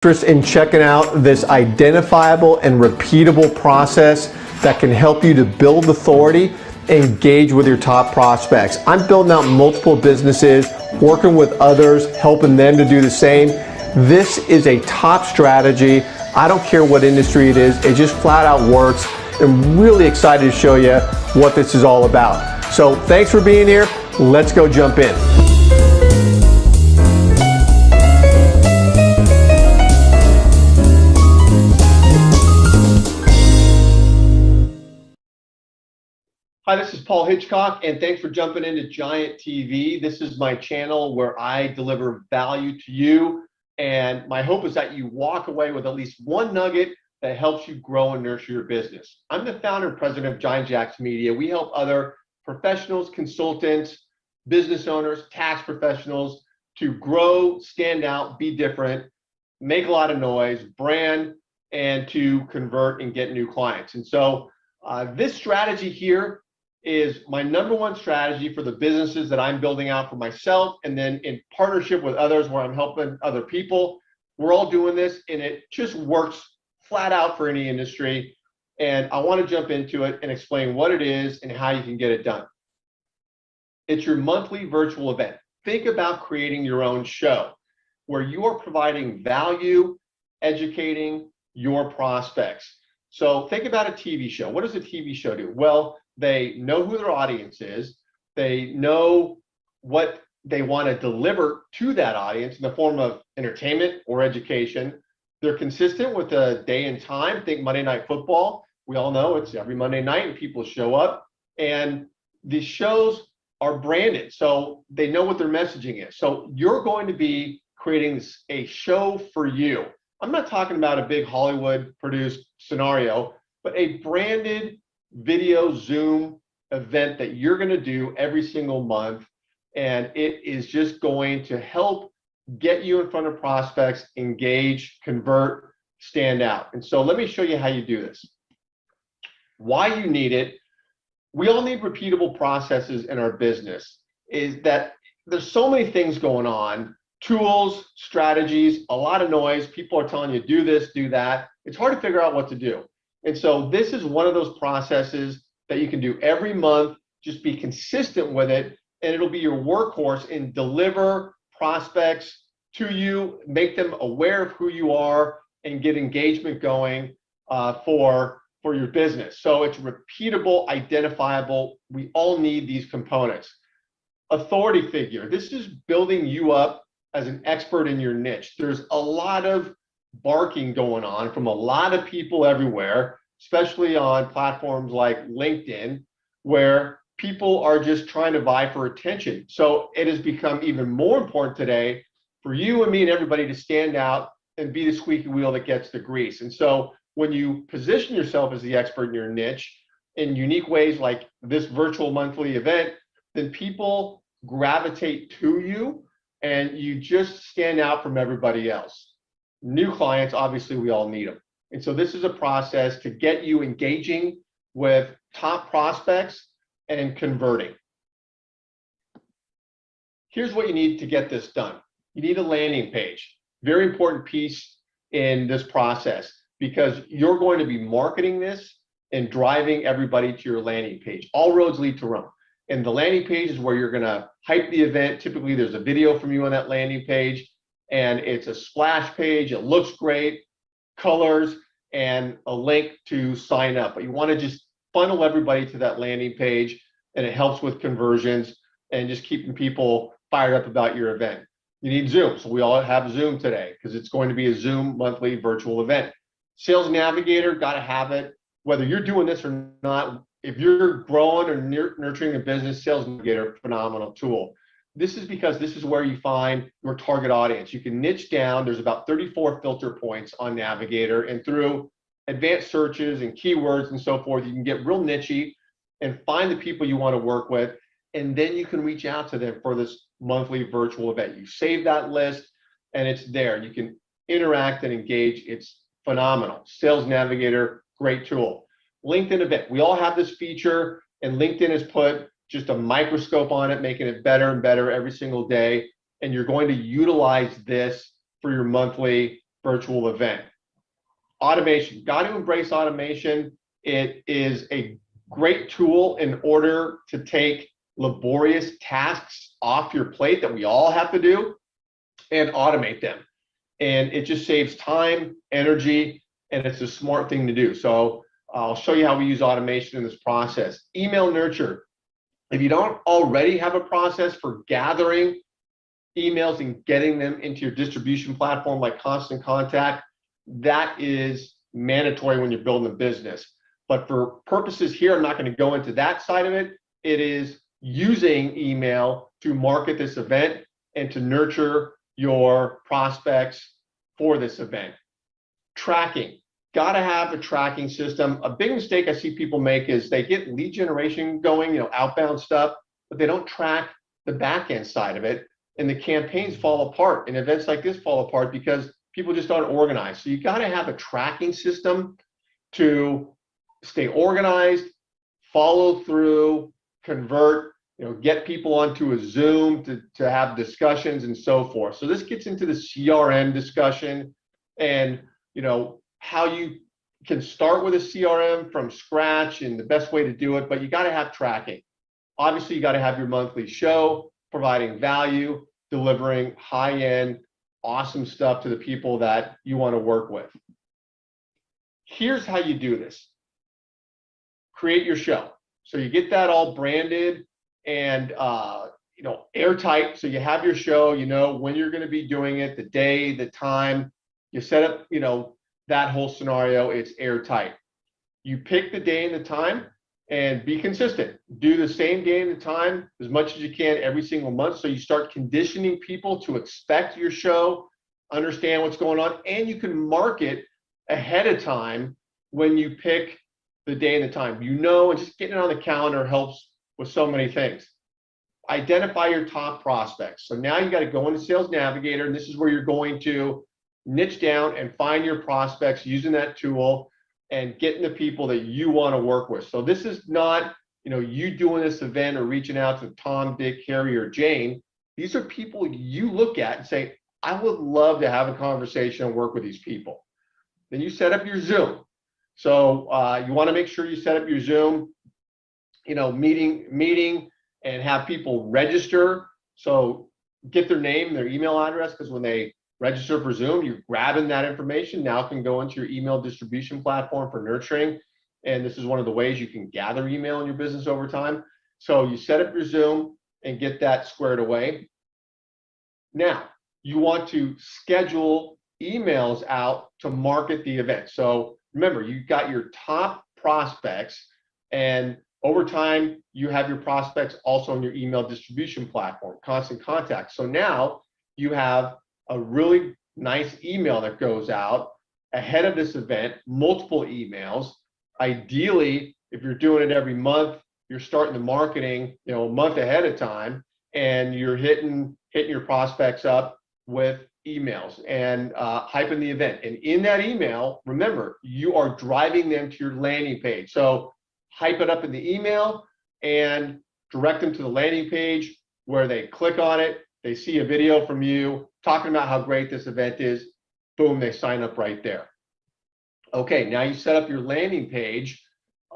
Interest in checking out this identifiable and repeatable process that can help you to build authority, engage with your top prospects. I'm building out multiple businesses, working with others, helping them to do the same. This is a top strategy. I don't care what industry it just flat out works. I'm really excited to show you what this is all about. So thanks for being here. Let's go jump in. Hi, this is Paul Hitchcock, and thanks for jumping into Giant TV. This is my channel where I deliver value to you, and my hope is that you walk away with at least one nugget that helps you grow and nurture your business. I'm the founder and president of GIANTCALL Media. We help other professionals, consultants, business owners, tax professionals to grow, stand out, be different, make a lot of noise, brand, and to convert and get new clients. And so this strategy here is my number one strategy for the businesses that I'm building out for myself, and then in partnership with others where I'm helping other people. We're all doing this, and it just works flat out for any industry. And I want to jump into it and explain what it is and how you can get it done. It's your monthly virtual event. Think about creating your own show where you are providing value, educating your prospects. So think about a TV show. What does a TV show do? Well, they know who their audience is. They know what they want to deliver to that audience in the form of entertainment or education. They're consistent with the day and time. Think Monday Night Football. We all know it's every Monday night and people show up. And these shows are branded, so they know what their messaging is. So you're going to be creating a show for you. I'm not talking about a big Hollywood produced scenario, but a branded video Zoom event that you're going to do every single month. And it is just going to help get you in front of prospects, engage, convert, stand out. And so let me show you how you do this. Why you need it. We all need repeatable processes in our business. Is that there's so many things going on, tools, strategies, a lot of noise. People are telling you do this, do that. It's hard to figure out what to do. And so this is one of those processes that you can do every month. Just be consistent with it, and it'll be your workhorse and deliver prospects to you, make them aware of who you are, and get engagement going for your business. So it's repeatable, identifiable. We all need these components. Authority figure. This is building you up as an expert in your niche. There's a lot of barking going on from a lot of people everywhere, especially on platforms like LinkedIn, where people are just trying to vie for attention. So it has become even more important today for you and me and everybody to stand out and be the squeaky wheel that gets the grease. And so when you position yourself as the expert in your niche in unique ways like this virtual monthly event, then people gravitate to you and you just stand out from everybody else. New clients, obviously we all need them. And so this is a process to get you engaging with top prospects and converting. Here's what you need to get this done. You need a landing page. Very important piece in this process, because you're going to be marketing this and driving everybody to your landing page. All roads lead to Rome. And the landing page is where you're going to hype the event. Typically, there's a video from you on that landing page, and it's a splash page. It looks great, colors, and a link to sign up. But you want to just funnel everybody to that landing page, and it helps with conversions and just keeping people fired up about your event. You need Zoom. So we all have Zoom today because it's going to be a Zoom monthly virtual event. Sales Navigator, got to have it. Whether you're doing this or not, if you're growing or nurturing a business, Sales Navigator, phenomenal tool. This is because this is where you find your target audience. You can niche down. There's about 34 filter points on Navigator, and through advanced searches and keywords and so forth, you can get real nichey and find the people you want to work with, and then you can reach out to them for this monthly virtual event. You save that list and it's there. You can interact and engage. It's phenomenal. Sales Navigator, great tool. LinkedIn event. We all have this feature, and LinkedIn has put just a microscope on it, making it better and better every single day. And you're going to utilize this for your monthly virtual event. Automation, got to embrace automation. It is a great tool in order to take laborious tasks off your plate that we all have to do and automate them. And it just saves time, energy, and it's a smart thing to do. So I'll show you how we use automation in this process. Email nurture. If you don't already have a process for gathering emails and getting them into your distribution platform like Constant Contact, that is mandatory when you're building a business. But for purposes here, I'm not going to go into that side of it. It is using email to market this event and to nurture your prospects for this event. Tracking, got to have a tracking system. A big mistake I see people make is they get lead generation going, outbound stuff, but they don't track the back end side of it. And the campaigns fall apart, and events like this fall apart because people just aren't organized. So you got to have a tracking system to stay organized, follow through, convert, get people onto a Zoom to have discussions and so forth. So this gets into the CRM discussion and how you can start with a CRM from scratch and the best way to do it, but you got to have tracking. Obviously, you got to have your monthly show, providing value, delivering high-end, awesome stuff to the people that you want to work with. Here's how you do this. Create your show. So you get that all branded and airtight. So you have your show, when you're going to be doing it, the day, the time. You set up, that whole scenario, it's airtight. You pick the day and the time and be consistent. Do the same day and the time as much as you can every single month. So you start conditioning people to expect your show, understand what's going on, and you can market ahead of time when you pick the day and the time. And just getting it on the calendar helps with so many things. Identify your top prospects. So now you got to go into Sales Navigator, and this is where you're going to niche down and find your prospects using that tool and getting the people that you want to work with. So this is not, you doing this event or reaching out to Tom, Dick, Harry, or Jane. These are people you look at and say, I would love to have a conversation and work with these people. Then you set up your Zoom. So you want to make sure you set up your Zoom, meeting and have people register. So get their name, their email address, because when they register for Zoom, you're grabbing that information. Now it can go into your email distribution platform for nurturing. And this is one of the ways you can gather email in your business over time. So you set up your Zoom and get that squared away. Now, you want to schedule emails out to market the event. So remember, you've got your top prospects, and over time, you have your prospects also on your email distribution platform, Constant Contact. So now you have a really nice email that goes out ahead of this event, multiple emails. Ideally, if you're doing it every month, you're starting the marketing, a month ahead of time, and you're hitting your prospects up with emails and hyping the event. And in that email, remember, you are driving them to your landing page. So hype it up in the email and direct them to the landing page where they click on it. They see a video from you talking about how great this event is. Boom, they sign up right there. Okay, now you set up your landing page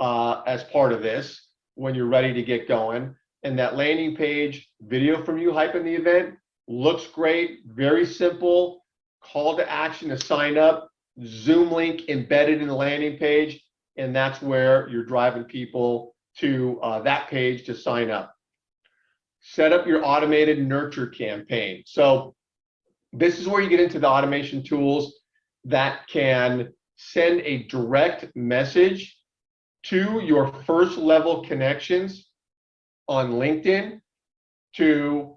as part of this when you're ready to get going. And that landing page, video from you hyping the event, looks great, very simple. Call to action to sign up, Zoom link embedded in the landing page, and that's where you're driving people to that page to sign up. Set up your automated nurture campaign. So this is where you get into the automation tools that can send a direct message to your first level connections on LinkedIn to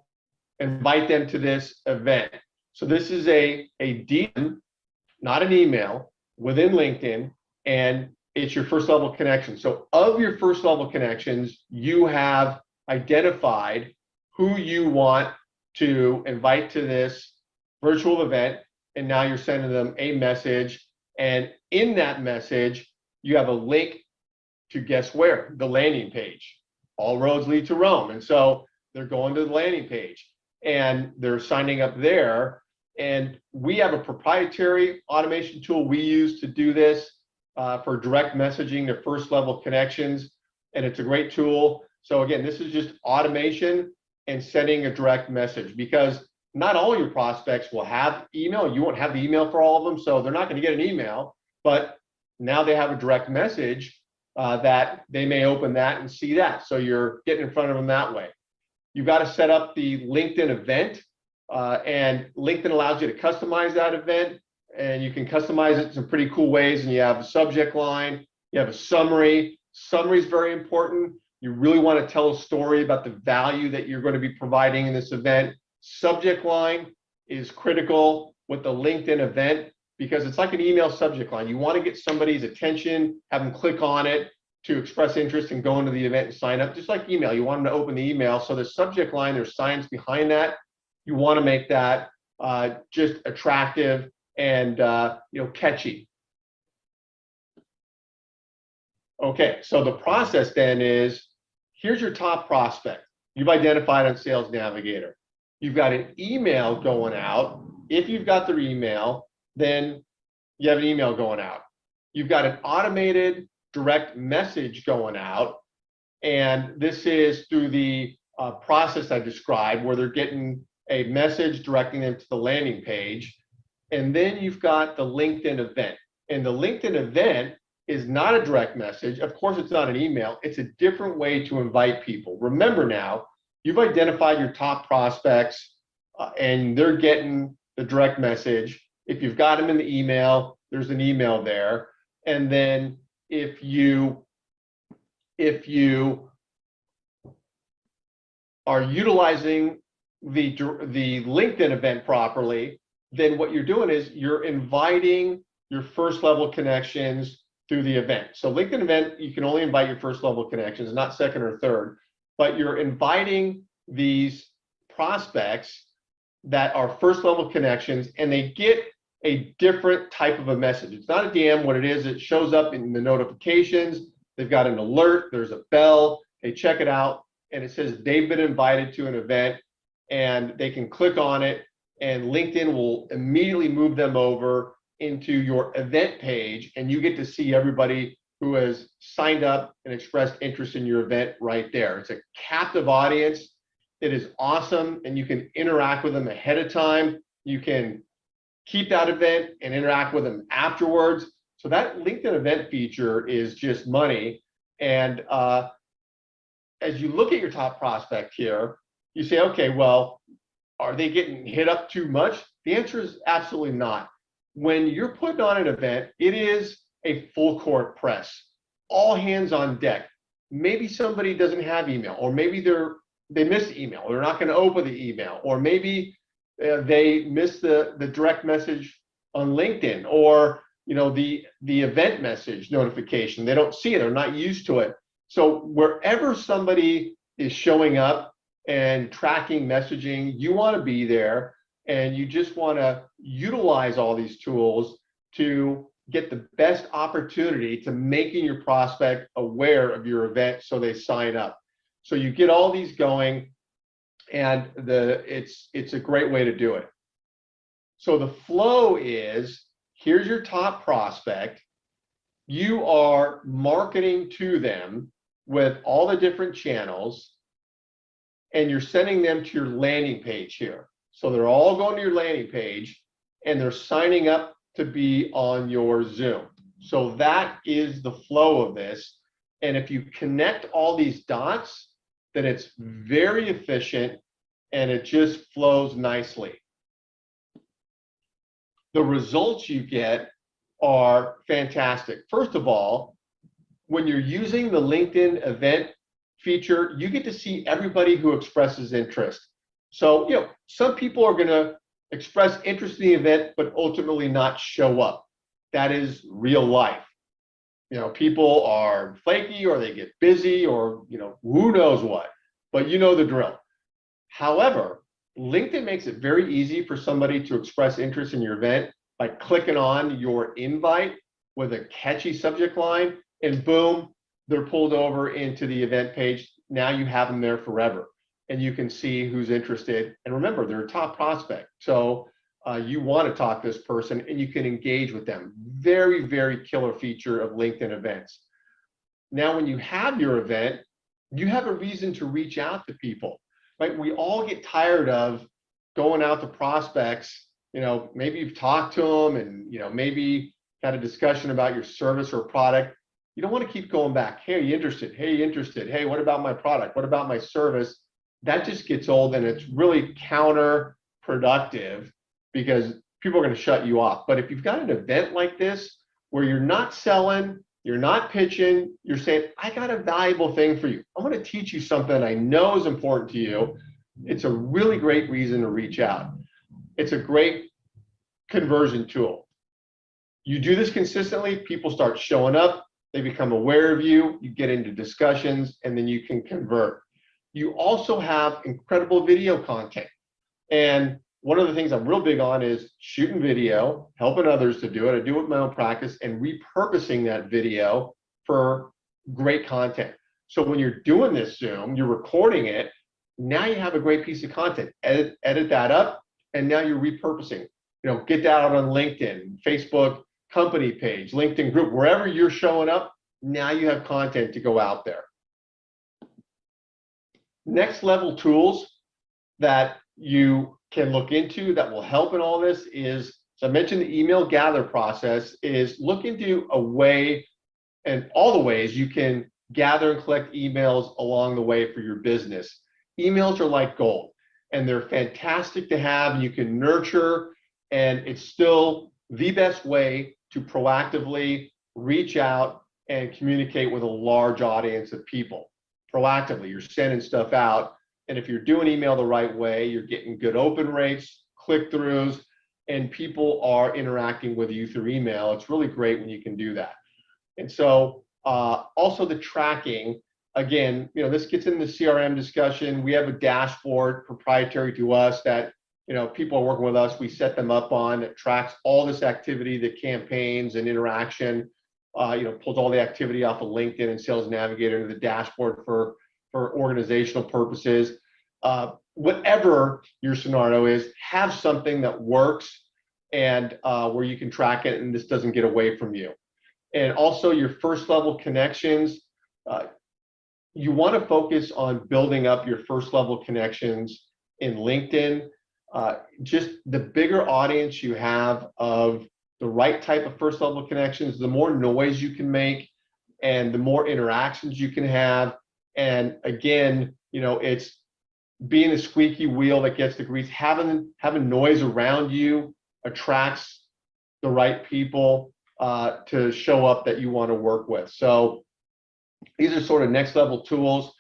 invite them to this event. So this is a DM, not an email, within LinkedIn, and it's your first level connection. So of your first level connections, you have identified who you want to invite to this virtual event, and now you're sending them a message, and in that message, you have a link to guess where? The landing page. All roads lead to Rome. And so they're going to the landing page and they're signing up there. And we have a proprietary automation tool we use to do this for direct messaging to first level connections. And it's a great tool. So again, this is just automation and sending a direct message, because not all your prospects will have email. You won't have the email for all of them, so they're not going to get an email, but now they have a direct message that they may open that and see that. So you're getting in front of them that way. You've got to set up the LinkedIn event, and LinkedIn allows you to customize that event, and you can customize it in some pretty cool ways. And you have a subject line, you have a summary. Summary is very important. You really want to tell a story about the value that you're going to be providing in this event. Subject line is critical with the LinkedIn event, because it's like an email subject line. You want to get somebody's attention, have them click on it to express interest and go into the event and sign up. Just like email, you want them to open the email. So the subject line, there's science behind that. You want to make that just attractive and catchy. Okay, so the process then is, here's your top prospect. You've identified on Sales Navigator. You've got an email going out. If you've got their email, then you have an email going out. You've got an automated direct message going out. And this is through the process I described, where they're getting a message directing them to the landing page. And then you've got the LinkedIn event. And the LinkedIn event is not a direct message. Of course, it's not an email. It's a different way to invite people. Remember now, you've identified your top prospects and they're getting the direct message. If you've got them in the email, there's an email there. And then if you are utilizing the LinkedIn event properly, then what you're doing is you're inviting your first level connections through the event. So LinkedIn event, you can only invite your first level connections, not second or third, but you're inviting these prospects that are first level connections, and they get a different type of a message. It's not a DM. What it is, it shows up in the notifications. They've got an alert, there's a bell, they check it out, and it says they've been invited to an event, and they can click on it, and LinkedIn will immediately move them over into your event page, and you get to see everybody who has signed up and expressed interest in your event right there. It's a captive audience. It is awesome, and you can interact with them ahead of time. You can keep that event and interact with them afterwards. So that LinkedIn event feature is just money. And as you look at your top prospect here, you say, okay, well, are they getting hit up too much? The answer is absolutely not. When you're putting on an event, it is a full court press, all hands on deck. Maybe somebody doesn't have email, or maybe they missed email, or they're not going to open the email, or maybe they missed the direct message on LinkedIn, or the event message notification. They don't see it, they're not used to it. So wherever somebody is showing up and tracking messaging, you want to be there, and you just want to utilize all these tools to get the best opportunity to making your prospect aware of your event so they sign up. So you get all these going, and it's a great way to do it. So the flow is, here's your top prospect. You are marketing to them with all the different channels, and you're sending them to your landing page here. So they're all going to your landing page, and they're signing up to be on your Zoom. So that is the flow of this. And if you connect all these dots, then it's very efficient, and it just flows nicely. The results you get are fantastic. First of all, when you're using the LinkedIn event feature, you get to see everybody who expresses interest. So, some people are going to express interest in the event, but ultimately not show up. That is real life. People are flaky, or they get busy, or, who knows what, but you know the drill. However, LinkedIn makes it very easy for somebody to express interest in your event by clicking on your invite with a catchy subject line, and boom, they're pulled over into the event page. Now you have them there forever, and you can see who's interested. And remember, they're a top prospect. So you want to talk to this person and you can engage with them. Very, very killer feature of LinkedIn events. Now, when you have your event, you have a reason to reach out to people, right? We all get tired of going out to prospects. Maybe you've talked to them and, maybe had a discussion about your service or product. You don't want to keep going back. Hey, are you interested? Hey, you interested? Hey, what about my product? What about my service? That just gets old, and it's really counterproductive because people are going to shut you off. But if you've got an event like this where you're not selling, you're not pitching, you're saying, I got a valuable thing for you. I'm going to teach you something I know is important to you. It's a really great reason to reach out. It's a great conversion tool. You do this consistently, people start showing up, they become aware of you, you get into discussions, and then you can convert. You also have incredible video content. And one of the things I'm real big on is shooting video, helping others to do it. I do it with my own practice, and repurposing that video for great content. So when you're doing this Zoom, you're recording it, now you have a great piece of content. Edit that up, and now you're repurposing. Get that out on LinkedIn, Facebook company page, LinkedIn group, wherever you're showing up, now you have content to go out there. Next level tools that you can look into that will help in all this is, so I mentioned the email gather process, is look into a way and all the ways you can gather and collect emails along the way for your business. Emails are like gold, and they're fantastic to have, and you can nurture, and it's still the best way to proactively reach out and communicate with a large audience of people. Proactively, you're sending stuff out, and if you're doing email the right way, you're getting good open rates, click-throughs, and people are interacting with you through email. It's really great when you can do that. And so also the tracking, again, this gets into the CRM discussion. We have a dashboard proprietary to us that people are working with us, we set them up on. It tracks all this activity, the campaigns and interaction, pulls all the activity off of LinkedIn and Sales Navigator into the dashboard for organizational purposes. Whatever your scenario is, have something that works and where you can track it and this doesn't get away from you. And also your first level connections, you want to focus on building up your first level connections in LinkedIn. Just the bigger audience you have of the right type of first level connections, the more noise you can make and the more interactions you can have. And again, it's being a squeaky wheel that gets the grease. Having noise around you attracts the right people to show up that you want to work with. So these are sort of next level tools.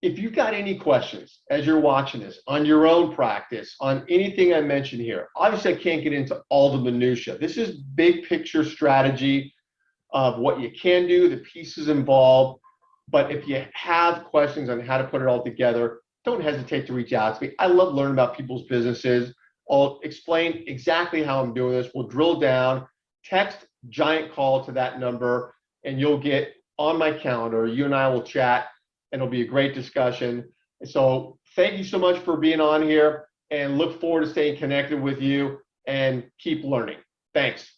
If you've got any questions as you're watching this on your own practice, on anything I mentioned here, obviously I can't get into all the minutia. This is big picture strategy of what you can do, the pieces involved. But if you have questions on how to put it all together, don't hesitate to reach out to me. I love learning about people's businesses. I'll explain exactly how I'm doing this. We'll drill down, text Giant Call to that number, and you'll get on my calendar. You and I will chat, and it'll be a great discussion. So thank you so much for being on here, and look forward to staying connected with you and keep learning. Thanks.